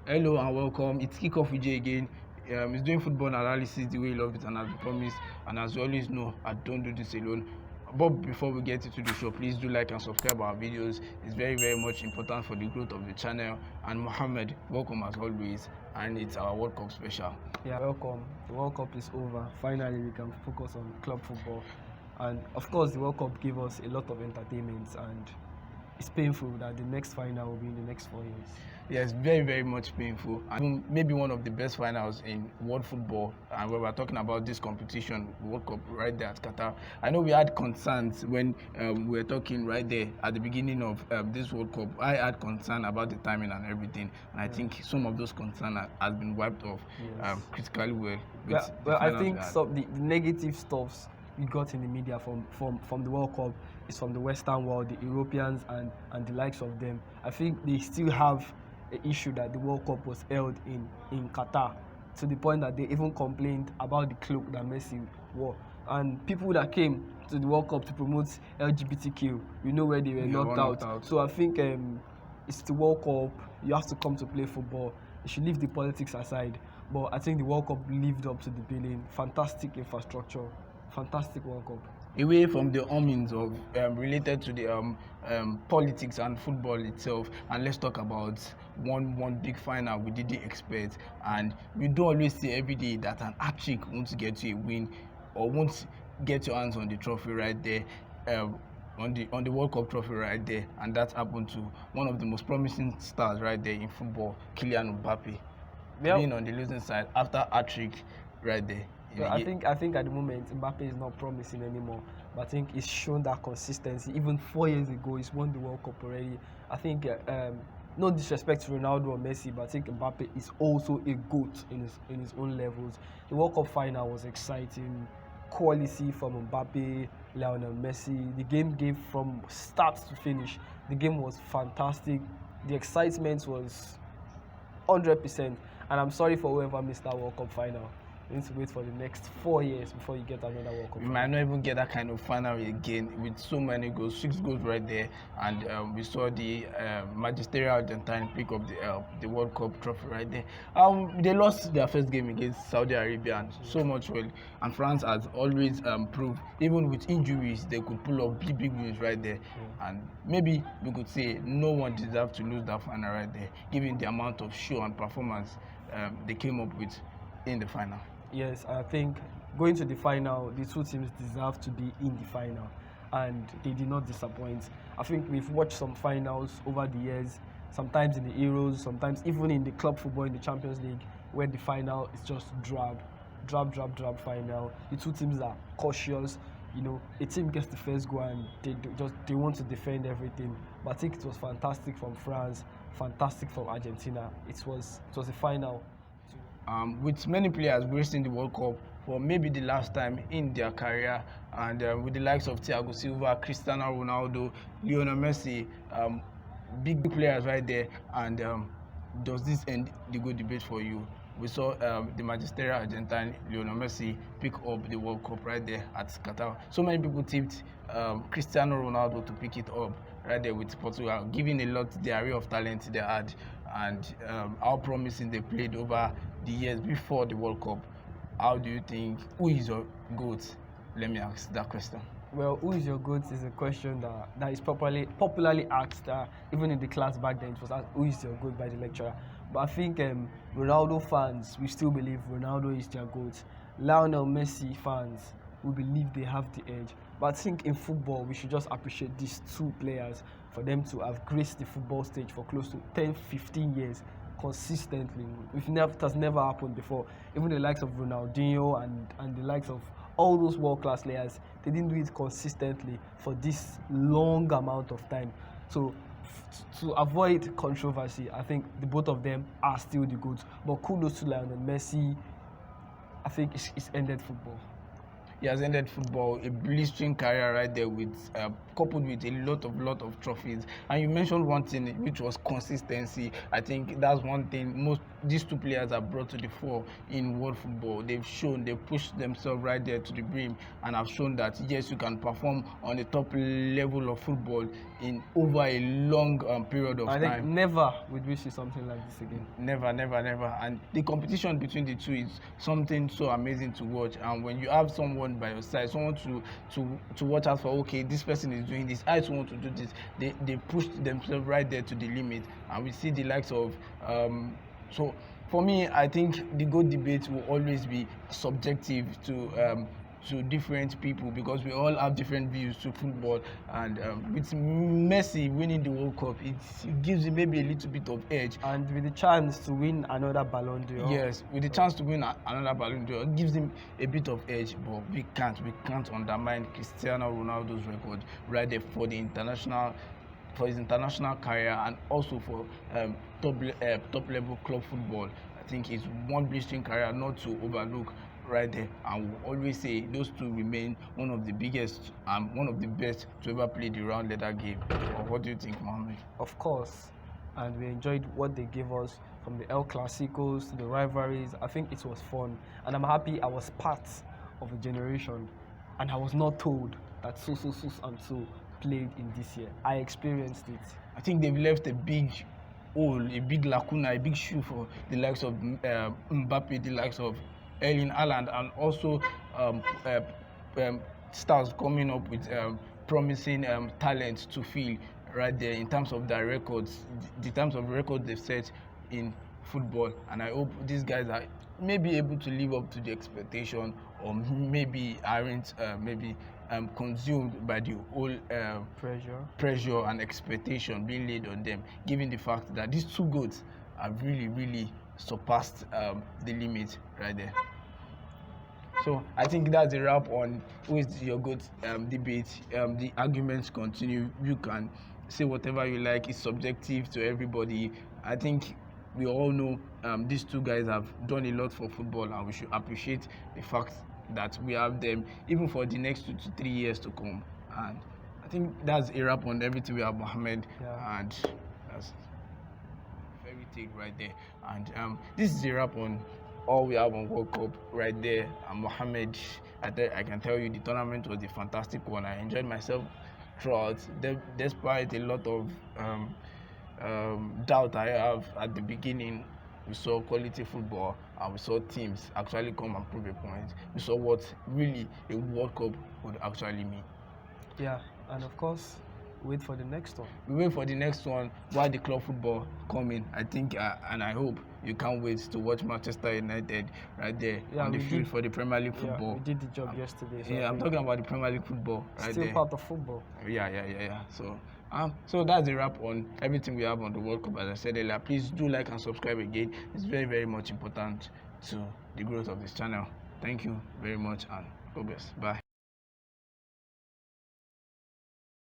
Hello and welcome. It's Kickoff with Jay again. He's doing football analysis the way he loves it, and as promised, and as you always know, I don't do this alone. But before we get into the show, please do like and subscribe our videos. It's very much important for the growth of the channel. And Mohammed, welcome as always, and it's our World Cup special. Yeah, welcome. The World Cup is over. Finally, we can focus on club football. And of course, the World Cup gave us a lot of entertainment, and it's painful that the next final will be in the next 4 years. Yes, very much painful, and maybe one of the best finals in world football. And when we're talking about this competition, World Cup, right there at Qatar, I know we had concerns when we were talking right there at the beginning of this World Cup. I had concern about the timing and everything, and I think some of those concerns has been wiped off critically well. Well, I think the negative stuffs we got in the media from the World Cup is from the Western world, the Europeans and the likes of them. I think they still have an issue that the World Cup was held in Qatar, to the point that they even complained about the cloak that Messi wore. And people that came to the World Cup to promote LGBTQ, we know where they were knocked out. So I think it's the World Cup. You have to come to play football. You should leave the politics aside. But I think the World Cup lived up to the billing. Fantastic infrastructure. Fantastic World Cup. Away from the omens of related to the politics and football itself, and let's talk about one big final we didn't expect, and we don't always say every day that an hat-trick won't get you a win or won't get your hands on the trophy right there, on the World Cup trophy right there, and that happened to one of the most promising stars right there in football, Kylian Mbappe, being on the losing side after hat-trick right there. Well, I think at the moment Mbappe is not promising anymore, but I think he's shown that consistency. Even 4 years ago, he's won the World Cup already. I think no disrespect to Ronaldo or Messi, but I think Mbappe is also a GOAT in his own levels. The World Cup final was exciting, quality from Mbappe, Lionel Messi. The game gave from start to finish. The game was fantastic. The excitement was 100%, and I'm sorry for whoever missed that World Cup final. You need to wait for the next 4 years before you get another World Cup. You might not even get that kind of final again with so many goals, 6 goals right there, and we saw the magisterial Argentine pick up the World Cup trophy right there. They lost their first game against Saudi Arabia, and so much well. And France has always proved, even with injuries, they could pull up big wins right there. And maybe we could say no one deserved to lose that final right there, given the amount of show and performance they came up with in the final. Yes, I think going to the final, the two teams deserve to be in the final, and they did not disappoint. I think we've watched some finals over the years, sometimes in the Euros, sometimes even in the club football in the Champions League, where the final is just drab final. The two teams are cautious. You know, a team gets the first goal and they want to defend everything. But I think it was fantastic from France, fantastic from Argentina. It was a final. With many players gracing the World Cup for maybe the last time in their career, and with the likes of Thiago Silva, Cristiano Ronaldo, Lionel Messi, big players right there. And does this end the good debate for you? We saw the magisterial Argentine Lionel Messi pick up the World Cup right there at Qatar. So many people tipped Cristiano Ronaldo to pick it up right there with Portugal, giving a lot the array of talent they had, and how promising they played over the years before the World Cup. How do you think, who is your GOAT? Let me ask that question. Well, who is your GOAT is a question that is popularly asked. Even in the class back then, it was asked, who is your GOAT by the lecturer. But I think Ronaldo fans, we still believe Ronaldo is their GOAT. Lionel Messi fans, we believe they have the edge. But I think in football, we should just appreciate these two players for them to have graced the football stage for close to 10-15 years consistently. It has never happened before. Even the likes of Ronaldinho and the likes of all those world-class players, they didn't do it consistently for this long amount of time. So to avoid controversy, I think the both of them are still the goods. But kudos to Lionel Messi. I think it's ended football. he has ended football a blistering career right there, with coupled with a lot of trophies. And you mentioned one thing, which was consistency. I think that's one thing most these two players have brought to the fore in world football. They've pushed themselves right there to the brim, and have shown that yes, you can perform on the top level of football in over a long period of I time. think never would we see something like this again. Never. And the competition between the two is something so amazing to watch. And when you have someone by your side, someone to watch out for, okay, this person is doing this, I too want to do this, they push themselves right there to the limit. And we see the likes of so for me, I think the GOAT debate will always be subjective to different people, because we all have different views to football. And with Messi winning the World Cup, it gives him maybe a little bit of edge. And with the chance to win another Ballon d'Or. Yes, with the chance to win another Ballon d'Or, it gives him a bit of edge. But we can't undermine Cristiano Ronaldo's record right there for his international career, and also for top level club football. I think it's one blistering career not to overlook right there. And we'll always say those two remain one of the biggest and one of the best to ever play the round letter game. Or what do you think, Mohammed? Of course, and we enjoyed what they gave us, from the El Clasicos to the rivalries. I think it was fun, and I'm happy I was part of a generation, and I was not told that so and so played in this year. I experienced it. I think they've left a big hole, a big lacuna, a big shoe for the likes of Mbappe, the likes of Erling Haaland, and also stars coming up with promising talent to fill right there in terms of their records, the terms of records they've set in football. And I hope these guys are maybe able to live up to the expectation, or maybe aren't consumed by the whole pressure and expectation being laid on them, given the fact that these two goats have really surpassed the limit right there. So I think that's a wrap on who is your GOAT debate. The arguments continue. You can say whatever you like. It's subjective to everybody. I think we all know these two guys have done a lot for football, and we should appreciate the fact that we have them even for the next 2 to 3 years to come. And I think that's a wrap on everything we have, Mohammed. Yeah. And that's fairy tale right there. And this is a wrap on all we have on World Cup right there. And Mohammed, I can tell you the tournament was a fantastic one. I enjoyed myself throughout, despite a lot of doubt I have at the beginning. We saw quality football, and we saw teams actually come and prove a point. We saw what really a World Cup would actually mean. Yeah, and of course, wait for the next one. We wait for the next one while the club football coming. I think and I hope you can't wait to watch Manchester United right there on the field for the Premier League football. Yeah, we did the job yesterday. So I'm talking about the Premier League football right still there. Part of football. Yeah. So that's a wrap on everything we have on the World Cup. As I said earlier, please do like and subscribe again. It's very much important to the growth of this channel. Thank you very much, and God bless. Bye.